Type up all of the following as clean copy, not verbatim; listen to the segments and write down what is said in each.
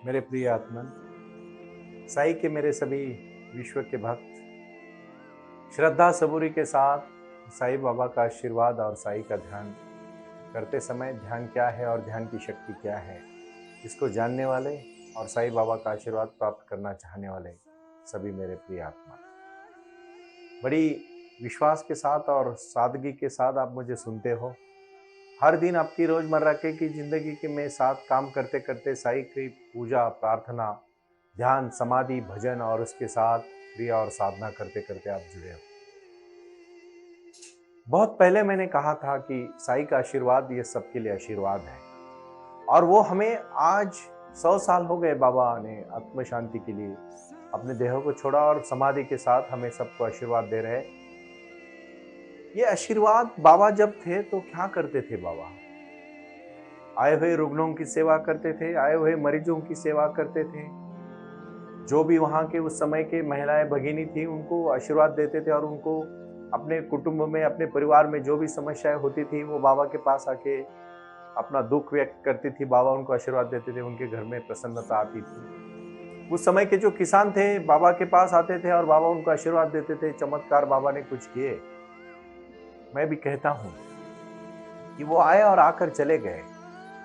मेरे प्रिय आत्मन, साई के मेरे सभी विश्व के भक्त श्रद्धा सबूरी के साथ साई बाबा का आशीर्वाद और साई का ध्यान करते समय ध्यान क्या है और ध्यान की शक्ति क्या है, इसको जानने वाले और साई बाबा का आशीर्वाद प्राप्त करना चाहने वाले सभी मेरे प्रिय आत्मा, बड़ी विश्वास के साथ और सादगी के साथ आप मुझे सुनते हो। हर दिन आपकी रोजमर्रा की जिंदगी के में साथ काम करते करते साई की पूजा, प्रार्थना, ध्यान, समाधि, भजन और उसके साथ क्रिया और साधना करते करते आप जुड़े हो। बहुत पहले मैंने कहा था कि साई का आशीर्वाद ये सबके लिए आशीर्वाद है और वो हमें आज 100 साल हो गए बाबा ने आत्म शांति के लिए अपने देह को छोड़ा और समाधि के साथ हमें सबको आशीर्वाद दे रहे। ये आशीर्वाद बाबा जब थे तो क्या करते थे बाबा? आए हुए रुग्णों की सेवा करते थे, आए हुए मरीजों की सेवा करते थे, जो भी वहां के उस समय के महिलाएं भगिनी थी उनको आशीर्वाद देते थे और उनको अपने कुटुंब में, अपने परिवार में जो भी समस्याएं होती थी वो बाबा के पास आके अपना दुख व्यक्त करती थी। बाबा उनको आशीर्वाद देते थे, उनके घर में प्रसन्नता आती थी। उस समय के जो किसान थे बाबा के पास आते थे और बाबा उनको आशीर्वाद देते थे। चमत्कार बाबा ने कुछ किए। मैं भी कहता हूं कि वो आए और आकर चले गए,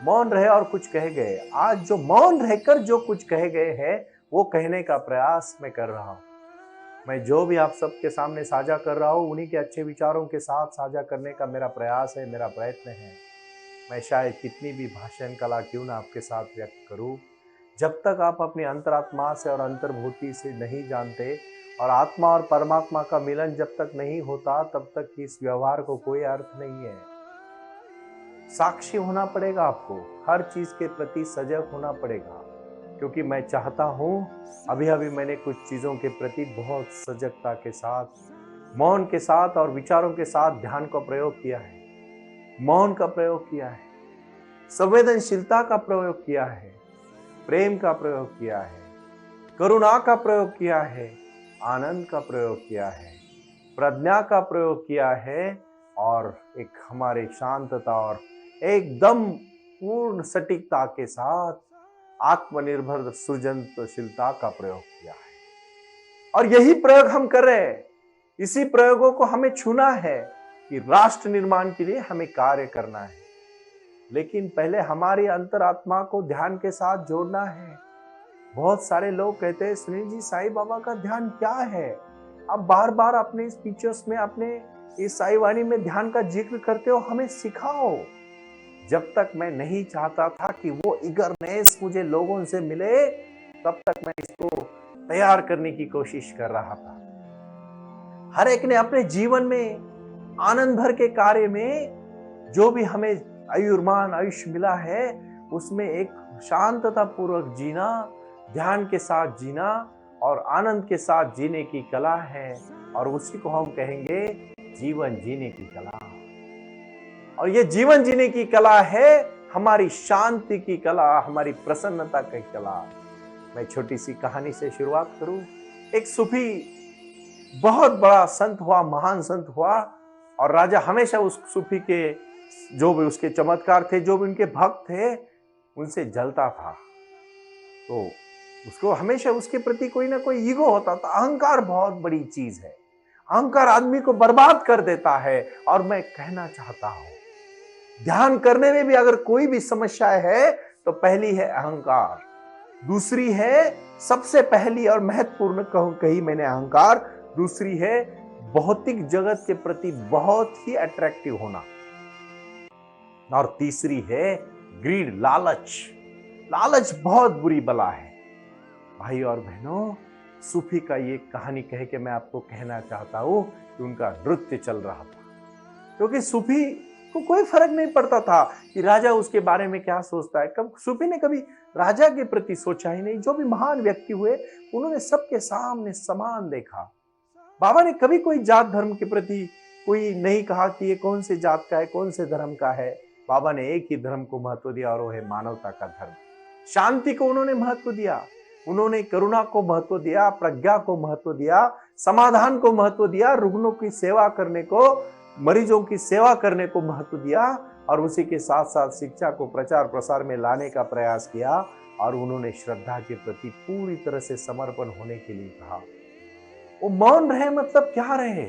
मौन रहे और कुछ कह गए। आज जो मौन रहकर जो कुछ कहे गए हैं वो कहने का प्रयास मैं कर रहा हूं। मैं जो भी आप सबके सामने साझा कर रहा हूं उन्हीं के अच्छे विचारों के साथ साझा करने का मेरा प्रयास है, मेरा प्रयत्न है। मैं शायद कितनी भी भाषण कला क्यों ना आपके साथ व्यक्त करूं, जब तक आप अपनी अंतरात्मा से और अंतर्भूति से नहीं जानते और आत्मा और परमात्मा का मिलन जब तक नहीं होता तब तक इस व्यवहार को कोई अर्थ नहीं है। साक्षी होना पड़ेगा आपको, हर चीज के प्रति सजग होना पड़ेगा, क्योंकि मैं चाहता हूं, अभी अभी मैंने कुछ चीजों के प्रति बहुत सजगता के साथ, मौन के साथ और विचारों के साथ ध्यान का प्रयोग किया है, मौन का प्रयोग किया है, संवेदनशीलता का प्रयोग किया है, प्रेम का प्रयोग किया है, करुणा का प्रयोग किया है, आनंद का प्रयोग किया है, प्रज्ञा का प्रयोग किया है और एक हमारे शांतता और एकदम पूर्ण सटीकता के साथ आत्मनिर्भर सृजनशीलता का प्रयोग किया है। और यही प्रयोग हम कर रहे हैं। इसी प्रयोगों को हमें छूना है कि राष्ट्र निर्माण के लिए हमें कार्य करना है, लेकिन पहले हमारी अंतरात्मा को ध्यान के साथ जोड़ना है। बहुत सारे लोग कहते हैं, सुनील जी साईं बाबा का ध्यान क्या है? आप बार बार अपने स्पीचेस में, अपने इस साई वाणी में ध्यान का जिक्र करते हो, हमें सिखाओ। जब तक मैं नहीं चाहता था कि वो ईगरनेस मुझे लोगों से मिले, तब तक मैं इसको तैयार करने की कोशिश कर रहा था। हर एक ने अपने जीवन में आनंद भर के कार्य में जो भी हमें आयुर्मान आयुष्य मिला है उसमें एक शांतता पूर्वक जीना, ध्यान के साथ जीना और आनंद के साथ जीने की कला है, और उसी को हम कहेंगे जीवन जीने की कला। और ये जीवन जीने की कला है हमारी शांति की कला, हमारी प्रसन्नता की कला। मैं छोटी सी कहानी से शुरुआत करूं। एक सूफी बहुत बड़ा संत हुआ, महान संत हुआ, और राजा हमेशा उस सूफी के जो भी उसके चमत्कार थे, जो भी उनके भक्त थे, उनसे जलता था। तो उसको हमेशा उसके प्रति कोई ना कोई ईगो होता था। अहंकार बहुत बड़ी चीज है, अहंकार आदमी को बर्बाद कर देता है। और मैं कहना चाहता हूं, ध्यान करने में भी अगर कोई भी समस्या है तो पहली है अहंकार, दूसरी है, सबसे पहली और महत्वपूर्ण कही मैंने अहंकार, दूसरी है भौतिक जगत के प्रति बहुत ही अट्रैक्टिव होना, और तीसरी है ग्रीड, लालच। लालच बहुत बुरी बला है। भाई और बहनों, सूफी का ये कहानी कह के मैं आपको कहना चाहता हूं कि उनका नृत्य चल रहा था, क्योंकि सूफी को कोई फर्क नहीं पड़ता था कि राजा उसके बारे में क्या सोचता है। कब सूफी ने कभी राजा के प्रति सोचा ही नहीं। जो भी महान व्यक्ति हुए उन्होंने सबके सामने समान देखा। बाबा ने कभी कोई जात धर्म के प्रति कोई नहीं कहा कि ये कौन से जात का है, कौन से धर्म का है। बाबा ने एक ही धर्म को महत्व दिया और वो है मानवता का धर्म। शांति को उन्होंने महत्व दिया, उन्होंने करुणा को महत्व दिया, प्रज्ञा को महत्व दिया, समाधान को महत्व दिया, रुग्णों की सेवा करने को, मरीजों की सेवा करने को महत्व दिया, और उसी के साथ साथ शिक्षा को प्रचार प्रसार में लाने का प्रयास किया। और उन्होंने श्रद्धा के प्रति पूरी तरह से समर्पण होने के लिए कहा। वो मौन रहे मतलब क्या रहे?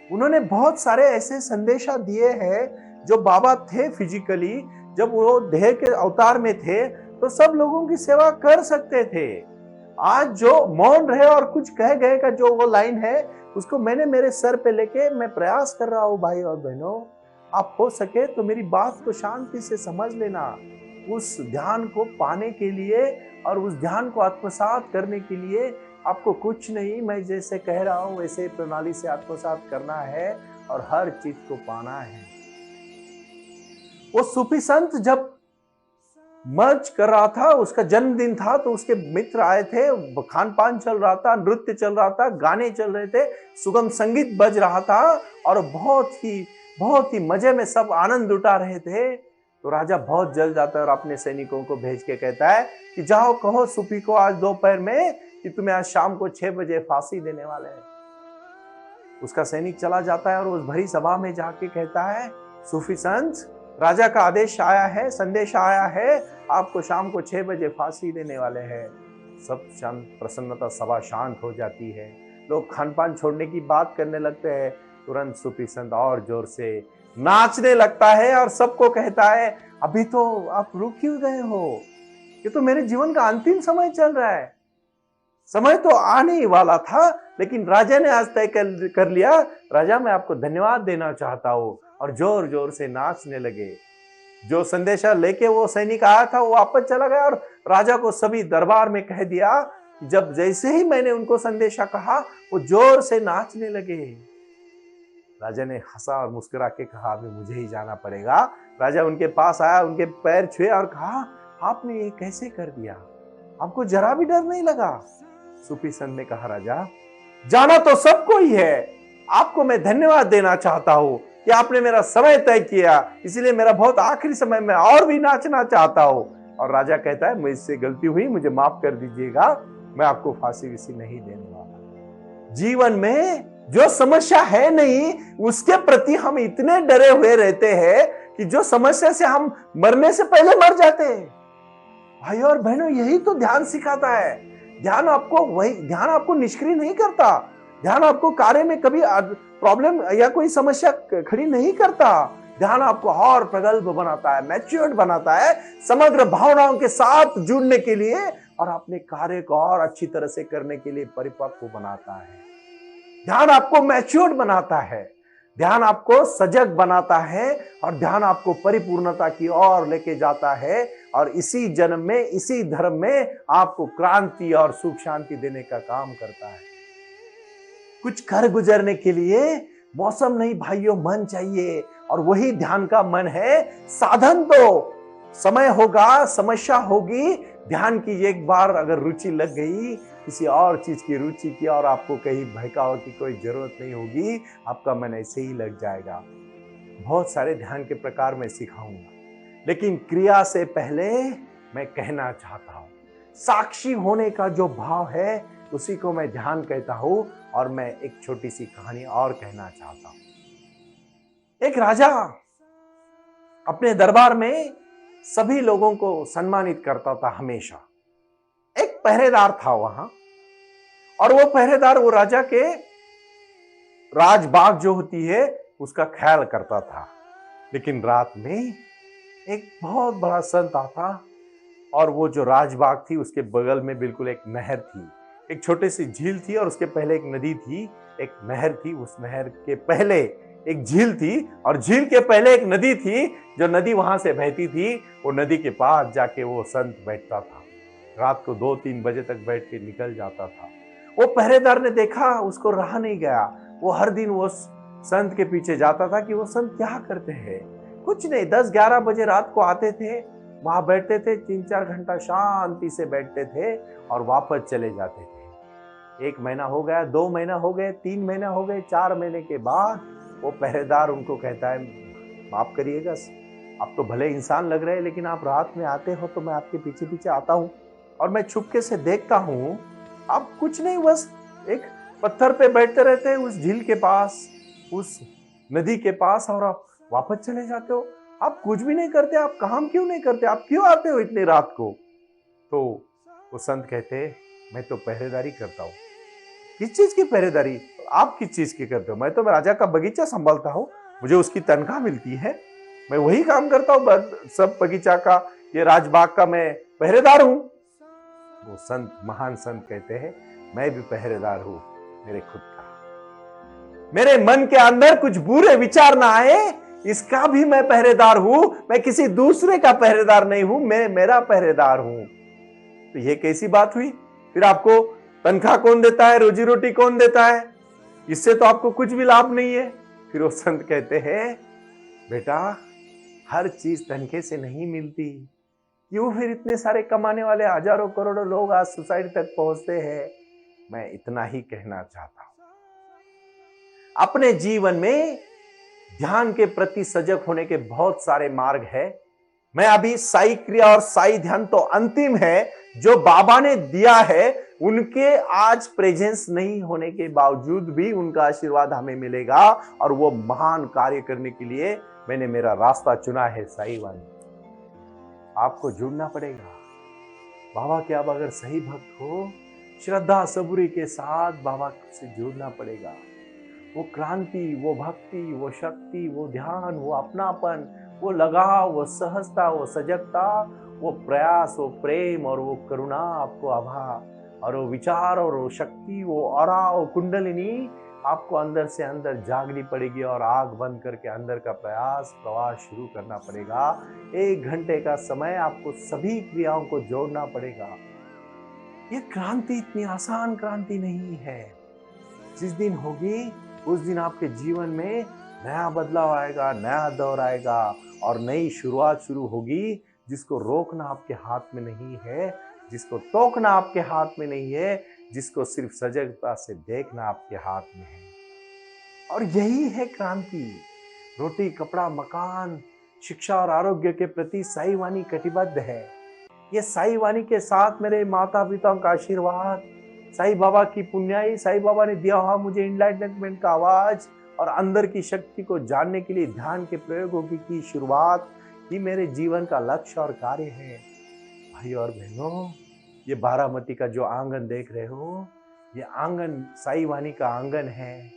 उन्होंने बहुत सारे ऐसे संदेशा दिए हैं जो बाबा थे फिजिकली, जब वो देह के अवतार में थे तो सब लोगों की सेवा कर सकते थे। आज जो मौन रहे और कुछ कह गए का जो वो लाइन है, उसको मैंने मेरे सर पे लेके मैं प्रयास कर रहा हूं। भाई और बहनों, आप हो सके तो मेरी बात को शांति से समझ लेना। उस ध्यान को पाने के लिए और उस ध्यान को आत्मसात करने के लिए आपको कुछ नहीं, मैं जैसे कह रहा हूं वैसे प्रणाली से आत्मसात करना है और हर चीज को पाना है। वो सूफी संत जब मर्ज कर रहा था, उसका जन्मदिन था, तो उसके मित्र आए थे, खान पान चल रहा था, नृत्य चल रहा था, गाने चल रहे थे, सुगम संगीत बज रहा था और बहुत ही मजे में सब आनंद उठा रहे थे। तो राजा बहुत जल जाता है और अपने सैनिकों को भेज के कहता है कि जाओ कहो सूफी को आज दोपहर में कि तुम्हें आज शाम को 6 बजे फांसी देने वाले हैं। उसका सैनिक चला जाता है और उस भरी सभा में जाके कहता है, सूफी संत, राजा का आदेश आया है, संदेश आया है, आपको शाम को 6 बजे फांसी देने वाले हैं। सब शांत, प्रसन्नता, सभा शांत हो जाती है। लोग खान पान छोड़ने की बात करने लगते हैं। तुरंत सूफी संत और जोर से नाचने लगता है और सबको कहता है, अभी तो आप रुक क्यों गए हो? ये तो मेरे जीवन का अंतिम समय चल रहा है। समय तो आने ही वाला था, लेकिन राजा ने आज तय कर लिया। राजा, मैं आपको धन्यवाद देना चाहता हूं। और जोर जोर से नाचने लगे। जो संदेशा लेके वो सैनिक आया था वो वापस चला गया और राजा को सभी दरबार में कह दिया। जब जैसे ही मैंने उनको संदेशा कहा, वो जोर से नाचने लगे। राजा ने हंसा और मुस्कुरा के कहा, अभी मुझे ही जाना पड़ेगा। राजा उनके पास आया, उनके पैर छुए और कहा, आपने ये कैसे कर दिया? आपको जरा भी डर नहीं लगा? सूफी संत ने कहा, राजा, जाना तो सबको ही है, आपको मैं धन्यवाद देना चाहता हूं कि आपने मेरा समय तय किया, इसलिए मेरा बहुत आखिरी समय में और भी नाचना चाहता हूं। और राजा कहता है, मुझसे गलती हुई, मुझे माफ कर दीजिएगा, मैं आपको फांसी विसी नहीं देने वाला। जीवन में जो समस्या है नहीं, उसके प्रति हम इतने डरे हुए रहते हैं कि जो समस्या से हम मरने से पहले मर जाते हैं। भाई और बहनों, यही तो ध्यान सिखाता है। ध्यान आपको निष्क्रिय नहीं करता। ध्यान आपको कार्य में कभी प्रॉब्लम या कोई समस्या खड़ी नहीं करता। ध्यान आपको और प्रगल्भ बनाता है, मैच्योर्ड बनाता है, समग्र भावनाओं के साथ जुड़ने के लिए और अपने कार्य को और अच्छी तरह से करने के लिए परिपक्व बनाता है। ध्यान आपको मैच्योर्ड बनाता है, ध्यान आपको सजग बनाता है और ध्यान आपको परिपूर्णता की ओर लेके जाता है और इसी जन्म में, इसी धर्म में आपको क्रांति और सुख शांति देने का काम करता है। कुछ कर गुजरने के लिए मौसम नहीं भाइयों, मन चाहिए और वही ध्यान का मन है। साधन तो समय होगा, समस्या होगी। ध्यान की एक बार अगर रुचि लग गई, किसी और चीज की रुचि की और आपको कहीं बहकाव की कोई जरूरत नहीं होगी, आपका मन ऐसे ही लग जाएगा। बहुत सारे ध्यान के प्रकार मैं सिखाऊंगा, लेकिन क्रिया से पहले मैं कहना चाहता हूं, साक्षी होने का जो भाव है उसी को मैं ध्यान कहता हूं। और मैं एक छोटी सी कहानी और कहना चाहता हूं। एक राजा अपने दरबार में सभी लोगों को सम्मानित करता था हमेशा। एक पहरेदार था वहां और वो पहरेदार वो राजा के राजबाग जो होती है उसका ख्याल करता था। लेकिन रात में एक बहुत बड़ा संत आता और वो जो राजबाग थी उसके बगल में बिल्कुल एक नहर थी, एक छोटी सी झील थी और उसके पहले एक नदी थी, एक नहर थी, उस नहर के पहले एक झील थी और झील के पहले एक नदी थी। जो नदी वहां से बहती थी, वो नदी के पास जाके वो संत बैठता था। रात को 2-3 बजे तक बैठ के निकल जाता था। वो पहरेदार ने देखा, उसको रहा नहीं गया। वो हर दिन वो संत के पीछे जाता था कि वो संत क्या करते हैं। कुछ नहीं, 10-11 बजे रात को आते थे, वहां बैठते थे, 3-4 घंटा शांति से बैठते थे और वापस चले जाते थे। 1 महीना हो गया, 2 महीना हो गए, 3 महीना हो गए, 4 महीने के बाद वो पहरेदार उनको कहता है, माफ करिएगा, आप तो भले इंसान लग रहे हैं, लेकिन आप रात में आते हो तो मैं आपके पीछे पीछे आता हूँ और मैं छुपके से देखता हूँ, आप कुछ नहीं, बस एक पत्थर पे बैठते रहते हैं उस झील के पास, उस नदी के पास, और आप वापस चले जाते हो। आप कुछ भी नहीं करते, आप काम क्यों नहीं करते, आप क्यों आते हो इतनी रात को? तो वो संत कहते, मैं तो पहरेदारी करता हूँ। किस चीज की पहरेदारी? आप किस चीज की करते हो? मैं तो राजा का बगीचा संभालता हूँ, मुझे उसकी तनख्वाह मिलती है, मैं वही काम करता हूँ, सब बगीचा का, ये राजबाग का मैं पहरेदार हूँ। वो संत, महान संत कहते हैं, मैं भी पहरेदार हूँ मेरे खुद का। मेरे मन के अंदर कुछ बुरे विचार ना आए, इसका भी मैं पहरेदार हूं। मैं किसी दूसरे का पहरेदार नहीं हूं, मैं मेरा पहरेदार हूं। तो ये कैसी बात हुई? फिर आपको तनख्वाह कौन देता है, रोजी रोटी कौन देता है? इससे तो आपको कुछ भी लाभ नहीं है। फिर वो संत कहते हैं, बेटा हर चीज तनखे से नहीं मिलती। क्यों फिर इतने सारे कमाने वाले हजारों करोड़ों लोग आज सोसाइटी तक पहुंचते हैं? मैं इतना ही कहना चाहता हूं, अपने जीवन में ध्यान के प्रति सजग होने के बहुत सारे मार्ग है। मैं अभी साई क्रिया और साई ध्यान तो अंतिम है जो बाबा ने दिया है, उनके आज प्रेजेंस नहीं होने के बावजूद भी उनका आशीर्वाद हमें मिलेगा, और वो महान कार्य करने के लिए मैंने मेरा रास्ता चुना है साई वाणी। आपको जुड़ना पड़ेगा बाबा के। आप अगर सही भक्त हो, श्रद्धा सबूरी के साथ बाबा से जुड़ना पड़ेगा। वो क्रांति, वो भक्ति, वो शक्ति, वो ध्यान, वो अपनापन, वो लगाव, वो सहजता, वो सजगता, वो प्रयास, वो प्रेम और वो करुणा आपको आभा, और वो विचार और वो शक्ति, वो ऑरा, वो कुंडलिनी आपको अंदर से अंदर जागनी पड़ेगी, और आग बंद करके अंदर का प्रवास शुरू करना पड़ेगा। 1 घंटे का समय आपको सभी क्रियाओं को जोड़ना पड़ेगा। ये क्रांति इतनी आसान क्रांति नहीं है। जिस दिन होगी उस दिन आपके जीवन में नया बदलाव आएगा, नया दौर आएगा, और नई शुरुआत शुरू होगी, जिसको रोकना आपके हाथ में नहीं है, जिसको टोकना आपके हाथ में नहीं है, जिसको सिर्फ सजगता से देखना आपके हाथ में है। और यही है क्रांति। रोटी, कपड़ा, मकान, शिक्षा और आरोग्य के प्रति साई वाणी कटिबद्ध है। ये साई वाणी के साथ मेरे माता पिताओं का आशीर्वाद, साई बाबा की पुण्याई, साई बाबा ने दिया हुआ मुझे इनलाइटमेंट का आवाज, और अंदर की शक्ति को जानने के लिए ध्यान के प्रयोगों की शुरुआत ही मेरे जीवन का लक्ष्य और कार्य है। भाई और बहनों, ये बारामती का जो आंगन देख रहे हो, ये आंगन साई वाणी का आंगन है।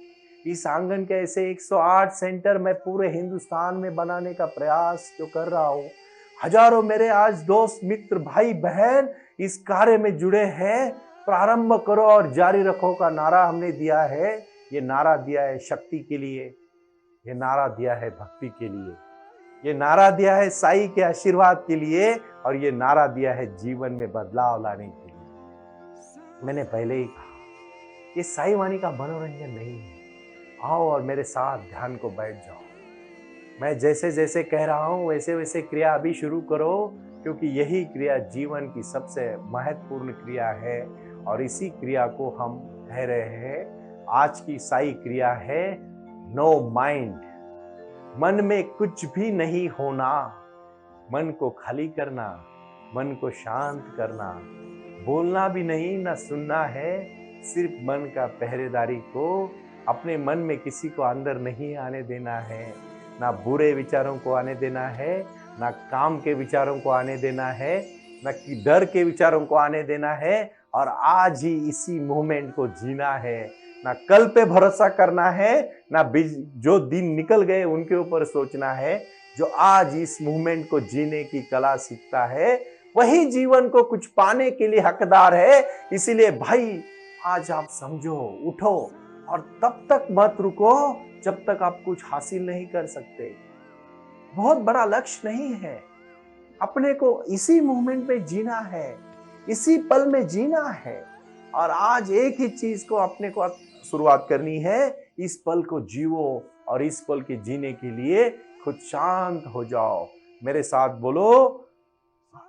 इस आंगन के ऐसे 108 सेंटर मैं पूरे हिंदुस्तान में बनाने का प्रयास जो कर रहा हूँ। हजारों मेरे आज दोस्त, मित्र, भाई बहन इस कार्य में जुड़े हैं। प्रारंभ करो और जारी रखो का नारा हमने दिया है। ये नारा दिया है शक्ति के लिए, ये नारा दिया है भक्ति के लिए, ये नारा दिया है साई के आशीर्वाद के लिए, और ये नारा दिया है जीवन में बदलाव लाने के लिए। मैंने पहले ही कहा, ये साई वाणी का मनोरंजन नहीं है। आओ और मेरे साथ ध्यान को बैठ जाओ। मैं जैसे जैसे कह रहा हूं वैसे वैसे क्रिया अभी शुरू करो, क्योंकि यही क्रिया जीवन की सबसे महत्वपूर्ण क्रिया है, और इसी क्रिया को हम कह रहे हैं। आज की साई क्रिया है नो माइंड। मन में कुछ भी नहीं होना, मन को खाली करना, मन को शांत करना, बोलना भी नहीं, ना सुनना है, सिर्फ मन का पहरेदारी को, अपने मन में किसी को अंदर नहीं आने देना है, ना बुरे विचारों को आने देना है, ना काम के विचारों को आने देना है, ना कि डर के विचारों को आने देना है, और आज ही इसी मूवमेंट को जीना है। ना कल पे भरोसा करना है, ना जो दिन निकल गए उनके ऊपर सोचना है। जो आज इस मूवमेंट को जीने की कला सीखता है, वही जीवन को कुछ पाने के लिए हकदार है। इसीलिए भाई आज आप समझो, उठो, और तब तक मत रुको जब तक आप कुछ हासिल नहीं कर सकते। बहुत बड़ा लक्ष्य नहीं है, अपने को इसी मूवमेंट में जीना है, इसी पल में जीना है। और आज एक ही चीज को अपने को शुरुआत करनी है, इस पल को जीवो, और इस पल के जीने के लिए खुद शांत हो जाओ। मेरे साथ बोलो,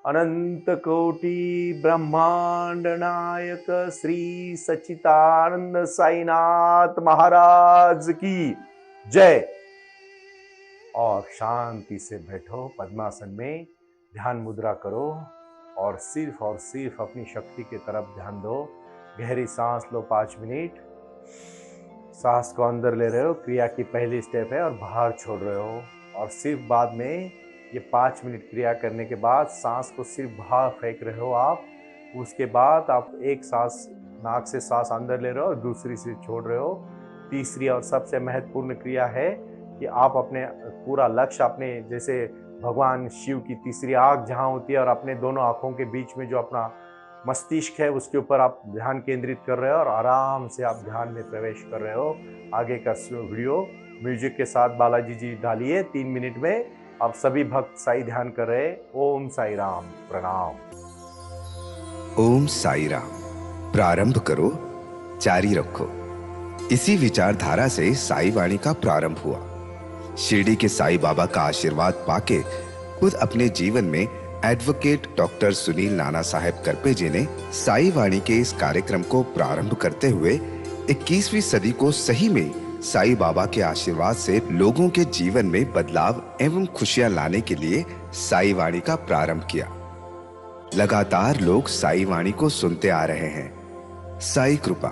अनंत कोटि ब्रह्मांड नायक श्री सच्चिदानंद साईनाथ महाराज की जय। और शांति से बैठो, पद्मासन में ध्यान मुद्रा करो, और सिर्फ अपनी शक्ति की तरफ ध्यान दो। गहरी सांस लो 5 मिनट। सांस को अंदर ले रहे हो, क्रिया की पहली स्टेप है, और बाहर छोड़ रहे हो। और सिर्फ बाद में ये 5 मिनट क्रिया करने के बाद सांस को सिर्फ बाहर फेंक रहे हो आप, उसके बाद आप एक सांस नाक से सांस अंदर ले रहे हो और दूसरी से छोड़ रहे हो। तीसरी और सबसे महत्वपूर्ण क्रिया है कि आप अपने पूरा लक्ष्य अपने, जैसे भगवान शिव की तीसरी आंख जहाँ होती है और अपने दोनों आंखों के बीच में जो अपना मस्तिष्क है उसके ऊपर आप ध्यान केंद्रित कर रहे हो और आराम से आप ध्यान में प्रवेश कर रहे हो। आगे का वीडियो म्यूजिक के साथ बालाजी जी डालिए 3 मिनट में। आप सभी भक्त साई ध्यान कर रहे। ओम साई राम, प्रणाम। ओम साई राम। प्रारंभ करो, जारी रखो। इसी विचारधारा से साई वाणी का प्रारंभ हुआ। शिरडी के साई बाबा का आशीर्वाद पाके खुद अपने जीवन में एडवोकेट डॉक्टर सुनील नाना साहेब करपे जी ने साई वाणी के इस कार्यक्रम को प्रारंभ करते हुए 21वीं सदी को सही में साई बाबा के आशीर्वाद से लोगों के जीवन में बदलाव एवं खुशियां लाने के लिए साई वाणी का प्रारंभ किया। लगातार लोग साई वाणी को सुनते आ रहे हैं। साई कृपा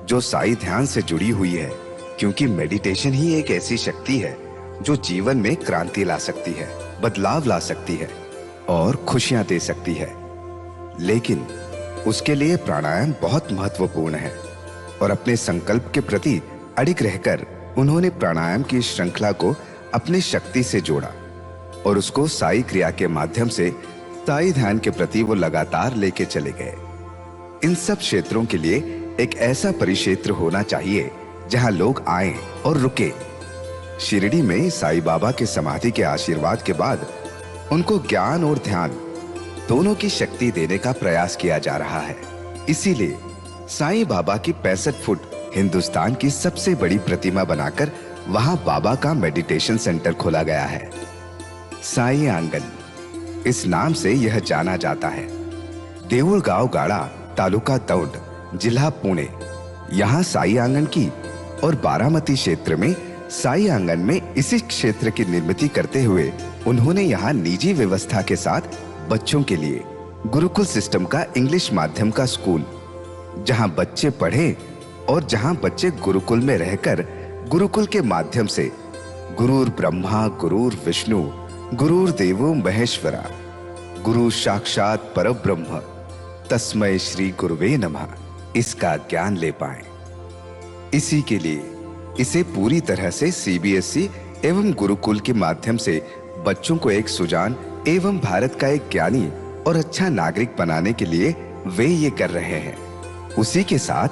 जो साई ध्यान से जुड़ी हुई है, क्योंकि मेडिटेशन ही एक ऐसी शक्ति है जो जीवन में क्रांति ला सकती है, बदलाव ला सकती है और खुशियां दे सकती है। लेकिन उसके लिए प्राणायाम बहुत महत्वपूर्ण है और अपने संकल्प के प्रति अडिग रहकर उन्होंने प्राणायाम की श्रृंखला को अपनी शक्ति से जोड़ा और उसको साई क्रिया के माध्यम से साई ध्यान के प्रति वो लगातार लेके चले गए। इन सब क्षेत्रों के लिए एक ऐसा परिक्षेत्र होना चाहिए जहां लोग आए और रुके। शिरडी में साई बाबा के समाधि के आशीर्वाद के बाद उनको ज्ञान और ध्यान दोनों की शक्ति देने का प्रयास किया जा रहा है। इसीलिए साईं बाबा की 65 फुट हिंदुस्तान की सबसे बड़ी प्रतिमा बनाकर वहां बाबा का मेडिटेशन सेंटर खोला गया है। साई आंगन इस नाम से यह जाना जाता है। देऊळगाव गाड़ा, तालुका दौंड, जिला पुणे, यहाँ साई आंगन की और बारामती क्षेत्र में साई आंगन में इसी क्षेत्र की निर्मित करते हुए उन्होंने यहाँ निजी व्यवस्था के साथ बच्चों के लिए गुरुकुल सिस्टम का इंग्लिश माध्यम का स्कूल, जहाँ बच्चे पढ़े और जहाँ बच्चे गुरुकुल में रहकर गुरुकुल के माध्यम से गुरुर ब्रह्मा गुरुर विष्णु गुरुर देवो महेश्वरा गुरु साक्षात परब्रह्म तस्मै श्री गुरुवे नमः इसका ज्ञान ले पाएं। इसी के लिए इसे पूरी तरह से सीबीएसई एवं गुरुकुल के माध्यम से बच्चों को एक सुजान एवं भारत का एक ज्ञानी और अच्छा नागरिक बनाने के लिए वे ये कर रहे हैं। उसी के साथ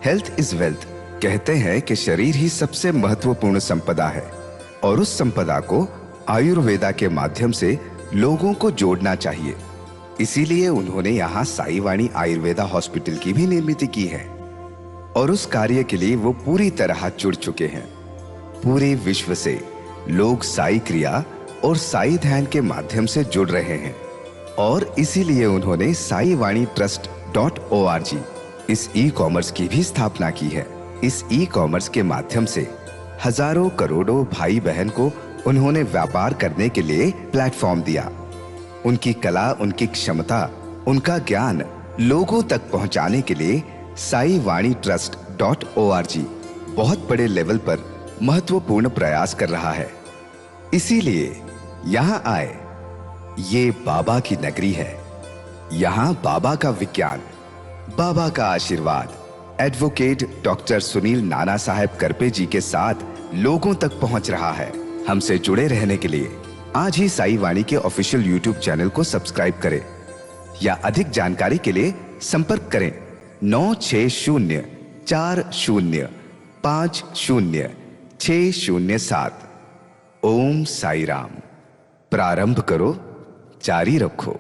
हेल्थ इज वेल्थ कहते हैं कि शरीर ही सबसे महत्वपूर्ण संपदा है और उस संपदा को आयुर्वेदा के माध्यम से लोगों को जोड़ना चाहिए। इसीलिए उन्होंने यहाँ साई वाणी आयुर्वेदा हॉस्पिटल की भी निर्मित की है और उस कार्य के लिए वो पूरी तरह जुड़ चुके हैं। पूरे विश्व से लोग साई क्रिया और साई ध्यान के माध्यम से जुड़ रहे हैं और इसीलिए उन्होंने साई वाणी trust.org इस ई कॉमर्स की भी स्थापना की है। इस ई कॉमर्स के माध्यम से हजारों करोड़ों भाई बहन को उन्होंने व्यापार करने के लिए प्लेटफॉर्म दिया। उनकी कला, उनकी क्षमता, उनका ज्ञान लोगों तक पहुंचाने के लिए साई वाणी trust.org बहुत बड़े लेवल पर महत्वपूर्ण प्रयास कर रहा है। इसीलिए यहाँ आए। ये बाबा की नगरी है। यहाँ बाबा का विज्ञान, बाबा का आशीर्वाद एडवोकेट डॉक्टर सुनील नाना साहेब करपे जी के साथ लोगों तक पहुंच रहा है। हमसे जुड़े रहने के लिए आज ही साई वाणी के ऑफिशियल यूट्यूब चैनल को सब्सक्राइब करें या अधिक जानकारी के लिए संपर्क करें 9604050607। ओम साई राम। प्रारंभ करो, जारी रखो।